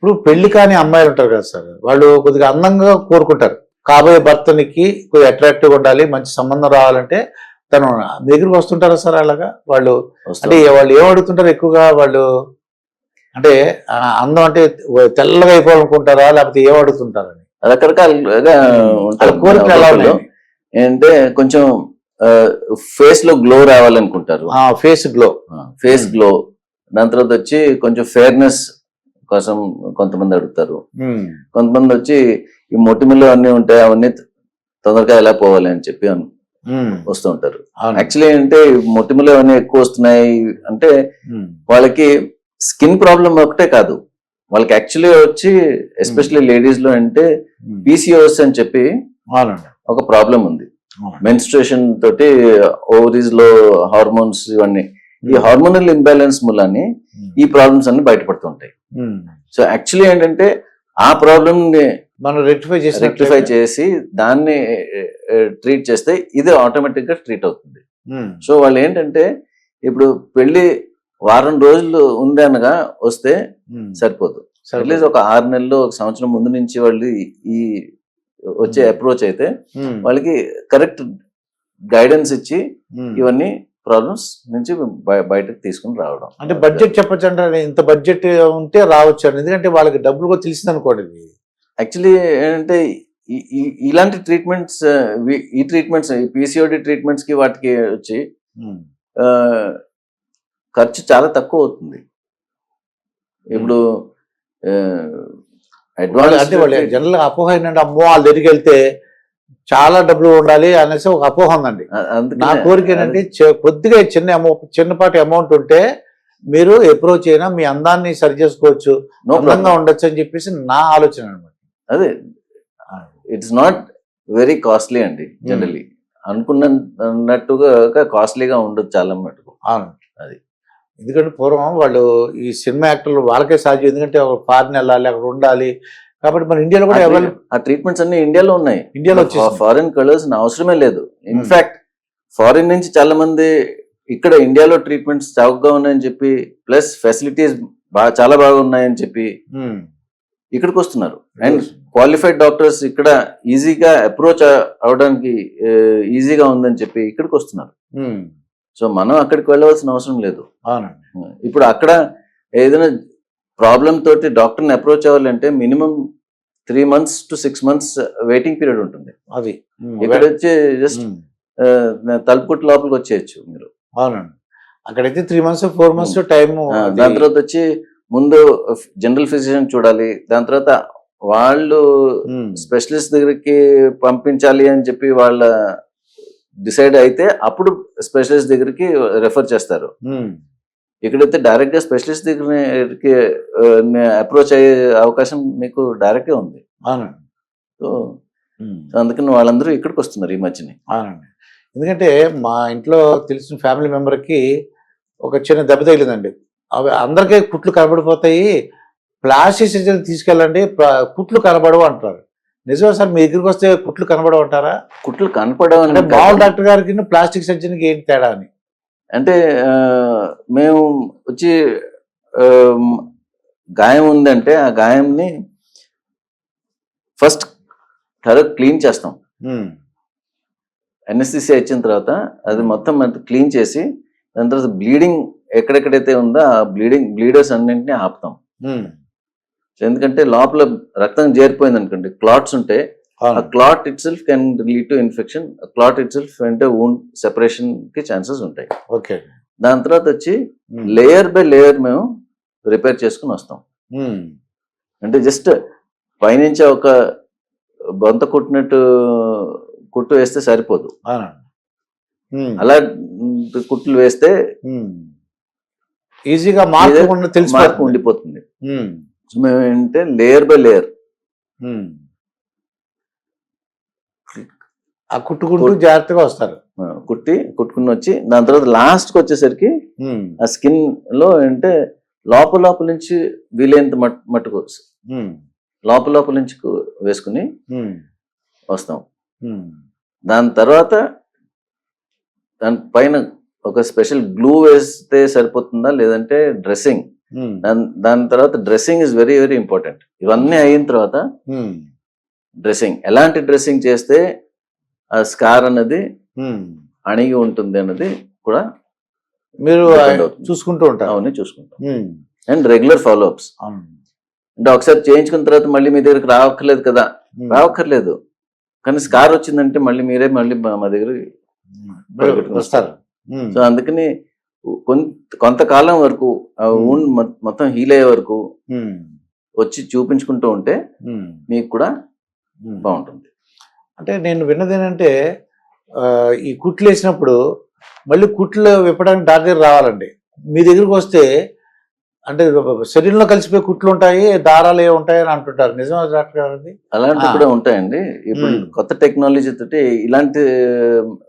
ఇప్పుడు పెళ్లి కాని అమ్మాయిలు ఉంటారు కదా సార్, వాళ్ళు కొద్దిగా అందంగా కోరుకుంటారు. కాబోయే భర్తనికి కొద్దిగా అట్రాక్టివ్గా ఉండాలి, మంచి సంబంధం రావాలంటే తను మీ దగ్గరికి వస్తుంటారా సార్ అలాగా? వాళ్ళు అంటే వాళ్ళు ఏం అడుగుతుంటారు ఎక్కువగా? వాళ్ళు అంటే అందం అంటే తెల్లగా అయిపోవాలనుకుంటారా, లేకపోతే ఏం అడుగుతుంటారని? రకరకాలుగా ఉంటారు కోరికలు ఎలా ఉన్నాయి? ఏంటంటే కొంచెం ఫేస్ లో గ్లో రావాలనుకుంటారు. Face glow. దాని తర్వాత వచ్చి కొంచెం ఫేర్నెస్ కోసం కొంతమంది అడుగుతారు. కొంతమంది వచ్చి ఈ మొటిమలు అన్ని ఉంటాయి, అవన్నీ తొందరగా ఎలా పోవాలి అని చెప్పి వస్తూ ఉంటారు. యాక్చువల్లీ అంటే మొటిమలు అవన్నీ ఎక్కువ వస్తున్నాయి అంటే వాళ్ళకి స్కిన్ ప్రాబ్లం ఒకటే కాదు, వాళ్ళకి యాక్చువల్లీ వచ్చి ఎస్పెషల్లీ లేడీస్ లో అంటే పీసీఓఎస్ అని చెప్పి ఒక ప్రాబ్లం ఉంది. మెన్స్ట్రుయేషన్ తోటి ఓవరీస్ లో హార్మోన్స్ ఇవన్నీ, ఈ హార్మోనల్ ఇంబ్యాలెన్స్ మూలాన్ని ఈ ప్రాబ్లమ్స్ అన్ని బయటపడుతుంటాయి. సో యాక్చువల్లీ ఏంటంటే ఆ ప్రాబ్లమ్ ని మనం రెక్టిఫై చేసి దాన్ని ట్రీట్ చేస్తే ఇది ఆటోమేటిక్ గా ట్రీట్ అవుతుంది. సో వాళ్ళు ఏంటంటే ఇప్పుడు పెళ్లి వారం రోజులు ఉంది అనగా వస్తే సరిపోదు, అట్లీస్ట్ ఒక 6 నెలలు 1 సంవత్సరం ముందు నుంచి వాళ్ళు ఈ వచ్చే అప్రోచ్ అయితే వాళ్ళకి కరెక్ట్ గైడెన్స్ ఇచ్చి ఇవన్నీ ప్రాబ్లమ్స్ నుంచి బయటకు తీసుకుని రావడం. అంటే బడ్జెట్ చెప్పచ్చు అంటే ఇంత బడ్జెట్ ఉంటే రావచ్చు అని, ఎందుకంటే వాళ్ళకి డబ్బులు కూడా తెలిసింది అనుకోండి. యాక్చువల్లీ ఏంటంటే ఇలాంటి ట్రీట్మెంట్స్, ఈ ట్రీట్మెంట్స్ పీసీఓడి ట్రీట్మెంట్స్ కి వాటికి వచ్చి ఖర్చు చాలా తక్కువ అవుతుంది. ఇప్పుడు అడ్వాన్స్ అంటే వాళ్ళు జనరల్ గా అపోహ ఏంటంటే అమ్మో వాళ్ళ దగ్గరికి వెళ్తే చాలా డబ్బులు ఉండాలి అనేసి ఒక అపోహ ఉందండి. నా కోరిక ఏంటంటే కొద్దిగా చిన్నపాటి అమౌంట్ ఉంటే మీరు అప్రోచ్ అయినా మీ అందాన్ని సరి చేసుకోవచ్చు, అందంగా ఉండొచ్చు అని చెప్పేసి నా ఆలోచన అనమాట. అదే ఇట్స్ నాట్ వెరీ కాస్ట్లీ అండి, జనరల్లీ అనుకున్నట్టుగా కాస్ట్లీగా ఉండదు చాలా మటుకు. అది ఎందుకంటే పూర్వం వాళ్ళు ఈ సినిమా యాక్టర్లు వాళ్ళకే సాధ్యం, ఎందుకంటే ఫారిన్ వెళ్ళాలి, అక్కడ ఉండాలి. కాబట్టి మన ఇండియాలో కూడా ఆ ట్రీట్మెంట్స్ అన్ని ఇండియాలో ఉన్నాయి. ఇండియాలో ఫారిన్ కలర్స్ అవసరమే లేదు. ఇన్ఫాక్ట్ ఫారిన్ నుంచి చాలా మంది ఇక్కడ ఇండియాలో ట్రీట్మెంట్స్ చౌకగా ఉన్నాయని చెప్పి, ప్లస్ ఫెసిలిటీస్ చాలా బాగా ఉన్నాయని చెప్పి ఇక్కడికి వస్తున్నారు. అండ్ క్వాలిఫైడ్ డాక్టర్స్ ఇక్కడ ఈజీగా అప్రోచ్ అవడానికి ఈజీగా ఉందని చెప్పి ఇక్కడికి వస్తున్నారు. సో మనం అక్కడికి వెళ్ళవలసిన అవసరం లేదు. ఇప్పుడు అక్కడ ఏదైనా ప్రాబ్లం తోటి డాక్టర్ని అప్రోచ్ అవ్వాలంటే minimum 3 months to 6 months waiting period ఉంటుంది. అది ఇక్కడ వచ్చి జస్ట్ తలుపుకొట్టు లోపలికి వచ్చేయచ్చు మీరు. అవునండి, అక్కడైతే 3 months 4 months టైం. దాని తర్వాత వచ్చి ముందు జనరల్ ఫిజిషియన్ చూడాలి, దాని తర్వాత వాళ్ళు స్పెషలిస్ట్ దగ్గరికి పంపించాలి అని చెప్పి వాళ్ళ డిసైడ్ అయితే అప్పుడు స్పెషలిస్ట్ దగ్గరికి రెఫర్ చేస్తారు. ఇక్కడైతే డైరెక్ట్ గా స్పెషలిస్ట్ దగ్గరికి అప్రోచ్ అయ్యే అవకాశం మీకు డైరెక్ట్ గా ఉంది. సో అందుకని వాళ్ళందరూ ఇక్కడికి వస్తున్నారు ఈ మధ్యని. ఎందుకంటే మా ఇంట్లో తెలిసిన ఫ్యామిలీ మెంబర్కి ఒక చిన్న దెబ్బ తగిలిందండి. అవి అందరికీ కుట్లు కనబడిపోతాయి, ప్లాస్టిక్ సర్జరీ తీసుకెళ్ళండి కుట్లు కనబడవు అంటారు. నిజమే సార్, మీ దగ్గరికి వస్తే కుట్లు కనబడవు అంటారా? కుట్లు కనపడవు అంటే మామూలు డాక్టర్ గారికి ప్లాస్టిక్ సర్జరీకి ఏంటి తేడా అని అంటే మేము వచ్చి గాయం ఉందంటే ఆ గాయంని ఫస్ట్ క్లీన్ చేస్తాం. ఎన్ఎస్సిసి ఇచ్చిన తర్వాత అది మొత్తం క్లీన్ చేసి దాని తర్వాత బ్లీడింగ్ ఎక్కడెక్కడైతే ఉందో ఆ బ్లీడర్స్ అన్నింటినీ ఆపుతాం. ఎందుకంటే లోపల రక్తం చేరిపోయింది అనుకోండి, క్లాట్స్ ఉంటే ఆ clot it self can lead to infection. Clot it self అంటే వూండ్ సెపరేషన్ కి ఛాన్సెస్ ఉంటాయి. దాని తర్వాత వచ్చి లేయర్ బై లేయర్ మేము రిపేర్ చేసుకుని వస్తాం. అంటే జస్ట్ పైనుంచి ఒక బొంత కుట్టినట్టు కుట్టు వేస్తే సరిపోదు, అలా కుట్లు వేస్తే ఈజీగా మార్పు ఉండిపోతుంది. మేము ఏంటంటే లేయర్ బై లేయర్ కుట్టుకుంటూ జాగ్రత్తగా వస్తారు, కుట్టుకుని వచ్చి దాని తర్వాత లాస్ట్కి వచ్చేసరికి ఆ స్కిన్ లో అంటే లోపల నుంచి వీలైనంత మట్టుకు లోపల నుంచి వేసుకుని వస్తాం. దాని తర్వాత దాని పైన ఒక స్పెషల్ గ్లూ వేస్తే సరిపోతుందా లేదంటే డ్రెస్సింగ్ దాని తర్వాత dressing is very very important. ఇవన్నీ అయిన తర్వాత డ్రెస్సింగ్, ఎలాంటి డ్రెస్సింగ్ చేస్తే ఆ స్కార్ అన్నది అణిగి ఉంటుంది అన్నది కూడా మీరు depend అవుతుంది. చూసుకుంటూ ఉంటారు. అవన్నీ చూసుకుంటాం. And regular follow ups. అంటే ఒకసారి చేయించుకున్న తర్వాత మళ్ళీ మీ దగ్గరికి రావక్కర్లేదు కదా, రావక్కర్లేదు. కానీ స్కార్ వచ్చిందంటే మళ్ళీ మీరే మళ్ళీ మా దగ్గర వస్తారు. సో అందుకని కొంతకాలం వరకు ఆ wound మొత్తం హీల్ అయ్యే వరకు వచ్చి చూపించుకుంటూ ఉంటే మీకు కూడా బాగుంటుంది. అంటే నేను విన్నది ఏంటంటే ఈ కుట్లు వేసినప్పుడు మళ్ళీ కుట్లు విప్పడానికి డాక్టర్ దగ్గర రావాలండి. మీ దగ్గరికి వస్తే అంటే శరీరంలో కలిసిపోయి కుట్లు ఉంటాయి, దారాలు ఏ ఉంటాయి అని అంటుంటారు. నిజమా డాక్టర్ గారు అది? అలాంటివి కూడా ఉంటాయండి. ఇప్పుడు కొత్త టెక్నాలజీ తోటి ఇలాంటి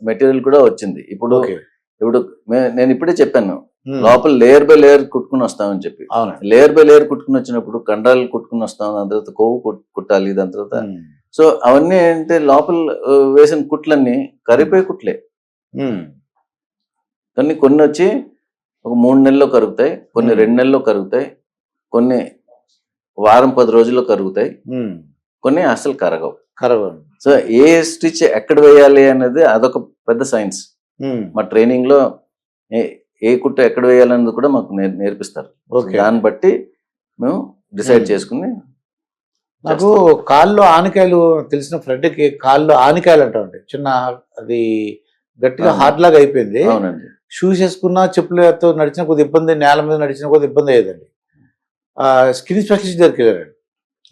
మెటీరియల్ కూడా వచ్చింది. ఇప్పుడు నేను ఇప్పుడే చెప్పాను, లోపల లేయర్ బై లేయర్ కుట్టుకుని వస్తామని చెప్పి. లేయర్ బై లేయర్ కుట్టుకుని వచ్చినప్పుడు కండరాలు కుట్టుకుని వస్తాం, దాని తర్వాత కొవ్వు కుట్టాలి, దాని తర్వాత సో అవన్నీ అంటే లోపల వేసిన కుట్లన్నీ కరిగిపోయే కుట్లే. కానీ కొన్ని వచ్చి ఒక 3 నెలల్లో కరుగుతాయి, కొన్ని 2 నెలల్లో కరుగుతాయి, కొన్ని వారం 10 రోజుల్లో కరుగుతాయి, కొన్ని అసలు కరగవు. సో ఏ స్టిచ్ ఎక్కడ వేయాలి అనేది అదొక పెద్ద సైన్స్. మా ట్రైనింగ్ లో ఏ కుట్ట ఎక్కడ వేయాలన్నది కూడా మాకు నేర్పిస్తారు. దాన్ని బట్టి మేము డిసైడ్ చేసుకుని. నాకు కాళ్ళు ఆనకాయలు తెలిసిన ఫ్రెండ్కి కాళ్ళు ఆనకాయలు అంటామండి, చిన్న అది గట్టిగా హార్డ్ లాగా అయిపోయింది. అవునండి. షూస్ వేసుకున్నా చెప్పులతో నడిచిన కొద్ది ఇబ్బంది, నేల మీద నడిచిన కొద్ది ఇబ్బంది అయ్యేదండి. స్కిన్ స్పెషలిస్ట్ దగ్గరికి వెళ్ళారండి.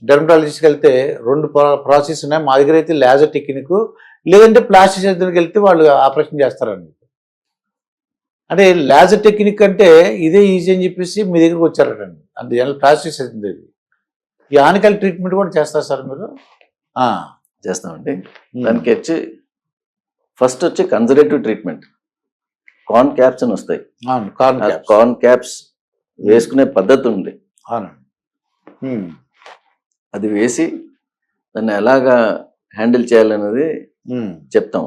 డెర్మటాలజిస్ట్కి వెళ్తే 2 ప్రాసెస్ ఉన్నాయి. మా దగ్గర అయితే లేజర్ టెక్నిక్, లేదంటే ప్లాస్టిక్ సర్జరీకి వెళ్తే వాళ్ళు ఆపరేషన్ చేస్తారండి. అంటే లేజర్ టెక్నిక్ అంటే ఇదే ఈజీ అని చెప్పేసి మీ దగ్గరికి వచ్చారటండి. అంటే జనరల్ ప్లాస్టిక్ సర్జరీ, ఈ ఆనకాయల ట్రీట్మెంట్ కూడా చేస్తారు సార్ మీరు? చేస్తామండి. దానికి వచ్చి ఫస్ట్ వచ్చి కన్జర్వేటివ్ ట్రీట్మెంట్, కార్న్ క్యాప్స్ అని వస్తాయి. కార్న్ క్యాప్స్ వేసుకునే పద్ధతి ఉంది. అది వేసి దాన్ని ఎలాగా హ్యాండిల్ చేయాలనేది చెప్తాం.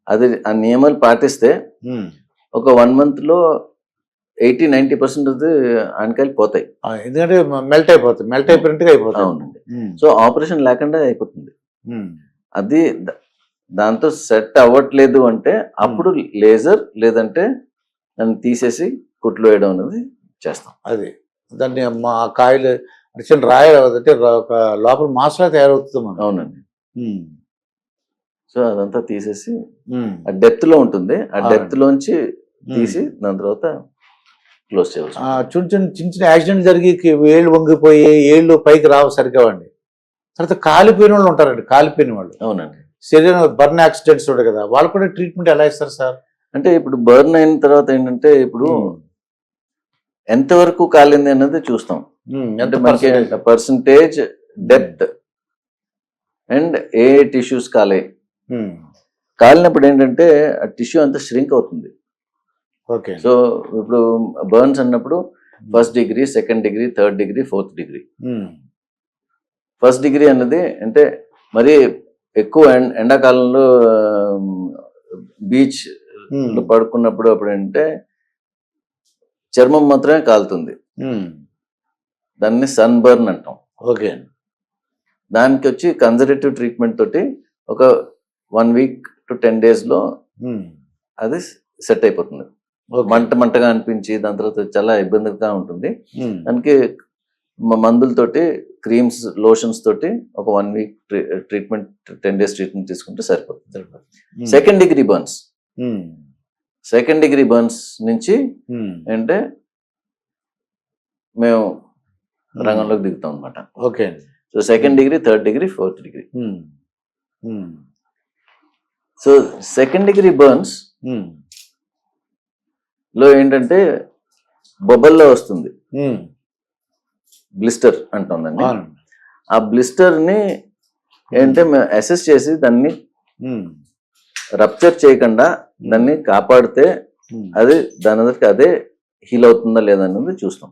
అది ఆ నియమాలు పాటిస్తే ఒక 1 month లో 80-90% ఆనకాయలు పోతాయి. ఎందుకంటే మెల్ట్ అయిపోయినట్టుగా అయిపోతాయి. అవునండి. సో ఆపరేషన్ లేకుండా అయిపోతుంది. అది దాంతో సెట్ అవ్వట్లేదు అంటే అప్పుడు లేజర్ లేదంటే దాన్ని తీసేసి కుట్లు వేయడం అనేది చేస్తాం. అది దాన్ని మా కాయలు చిన్న రాయ అంటే లోపల మాసలా తయారవుతుంది మనం. అవునండి. సో అదంతా తీసేసి ఆ డెప్త్ లో ఉంటుంది, ఆ డెప్త్ లోంచి తీసి దాని తర్వాత క్లోజ్ చేయవచ్చు. చిన్న చిన్న యాక్సిడెంట్ జరిగి ఏళ్ళు వంగిపోయి ఏళ్ళు పైకి రావు సరిగ్గా అండి. తర్వాత కాలిపోయిన వాళ్ళు ఉంటారండి, కాలిపోయిన వాళ్ళు. అవునండి. శరీరం బర్న్ యాక్సిడెంట్స్ ఉంటాయి కదా, వాళ్ళు కూడా ట్రీట్మెంట్ ఎలా ఇస్తారు సార్? అంటే ఇప్పుడు బర్న్ అయిన తర్వాత ఏంటంటే ఇప్పుడు ఎంతవరకు కాలింది అన్నది చూస్తాం. అంటే మనకి పర్సంటేజ్, డెప్త్ అండ్ ఏ టిష్యూస్ కాలినప్పుడు ఏంటంటే ఆ టిష్యూ అంతా ష్రింక్ అవుతుంది. సో ఇప్పుడు బర్న్స్ అన్నప్పుడు 1st degree, 2nd degree, 3rd degree, 4th degree. 1st degree అన్నది అంటే మరి ఎక్కువ ఎండాకాలంలో బీచ్ పడుకున్నప్పుడు అప్పుడు అంటే చర్మం మాత్రమే కాలుతుంది, దాన్ని సన్ బర్న్ అంటాం. దానికి వచ్చి కన్జర్వేటివ్ ట్రీట్మెంట్ తోటి ఒక 1 week to 10 days లో అది సెట్ అయిపోతుంది. మంటగా అనిపించి దాని తర్వాత చాలా ఇబ్బందిగా ఉంటుంది. దానికి మందులతోటి, క్రీమ్స్, లోషన్స్ తోటి ఒక 1 week ట్రీట్మెంట్, 10 days ట్రీట్మెంట్ తీసుకుంటే సరిపోతుంది. 2nd degree బర్న్స్ నుంచి అంటే మేము రంగంలోకి దిగుతాం అనమాట. So 2nd degree, 3rd degree, 4th degree. So 2nd degree burns లో ఏంటంటే బొబ్బల్లో వస్తుంది, బ్లిస్టర్ అంటుందండి. ఆ బ్లిస్టర్ ని ఏంటంటే మేము అసెస్ చేసి దాన్ని రప్చర్ చేయకుండా దాన్ని కాపాడితే అది దాని అందరికి అదే హీల్ అవుతుందా లేదా అన్నది చూస్తాం.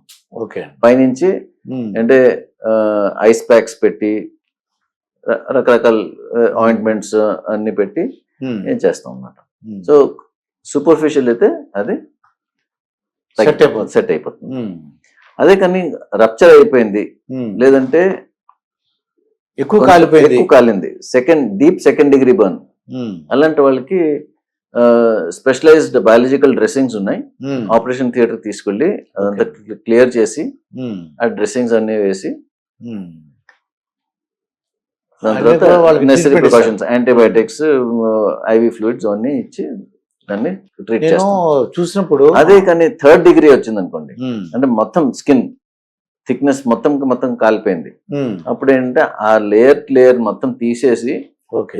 పైనుంచి అంటే ఐస్ ప్యాక్స్ పెట్టి రకరకాల ఆయింట్మెంట్స్ అన్ని పెట్టి ఏం చేస్తాం అన్నమాట. సో సూపర్ఫిషియల్ అయితే అది సెట్ అయిపోతుంది. అదే కానీ రప్చర్ అయిపోయింది లేదంటే ఎక్కువ కాలిపోయింది, ఎక్కువ కాలింది, డీప్ సెకండ్ డిగ్రీ బర్న్, అలాంటి వాళ్ళకి స్పెషలైజ్డ్ బయాలజికల్ డ్రెస్సింగ్స్ ఉన్నాయి. ఆపరేషన్ థియేటర్ తీసుకెళ్ళి అదంతా క్లియర్ చేసి ఆ డ్రెస్సింగ్స్ అన్ని వేసి దాని తర్వాత necessary precautions, antibiotics, IV fluids అన్ని ఇచ్చి దాన్ని ట్రీట్ నేను చేస్తాం. చూసినప్పుడు అదే కానీ థర్డ్ డిగ్రీ వచ్చింది అనుకోండి, అంటే మొత్తం స్కిన్ థిక్నెస్ మొత్తం కాలిపోయింది. అప్పుడు ఏంటంటే ఆ లేయర్ మొత్తం తీసేసి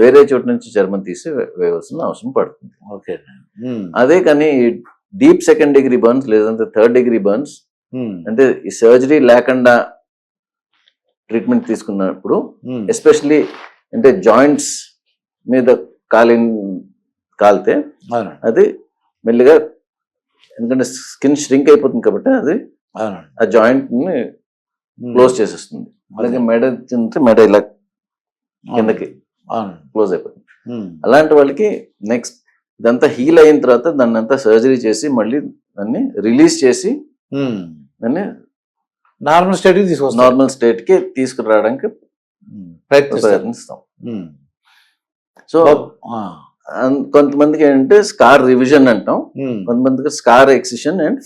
వేరే చోటు నుంచి చర్మం తీసి వేయవలసిన అవసరం పడుతుంది. అదే కానీ డీప్ సెకండ్ డిగ్రీ బర్న్స్ లేదంటే థర్డ్ డిగ్రీ బర్న్స్ అంటే ఈ సర్జరీ లేకుండా ట్రీట్మెంట్ తీసుకున్నప్పుడు ఎస్పెషలీ అంటే జాయింట్స్ మీద కాలితే అది మెల్లిగా, ఎందుకంటే స్కిన్ ష్రింక్ అయిపోతుంది కాబట్టి అది ఆ జాయింట్ ని క్లోజ్ చేసేస్తుంది. అలాగే మెడ ఇలా కిందకి క్లోజ్ అయిపోతుంది. అలాంటి వాళ్ళకి నెక్స్ట్ ఇదంతా హీల్ అయిన తర్వాత దాన్ని అంతా సర్జరీ చేసి మళ్ళీ దాన్ని రిలీజ్ చేసి దాన్ని నార్మల్ స్టేట్ కి తీసుకురావడానికి ప్రయత్నిస్తాం. సో కొంతమందికి ఏంటంటే స్కార్ రివిజన్ అంటాం, కొంతమందికి స్కార్ ఎక్సిషన్ అండ్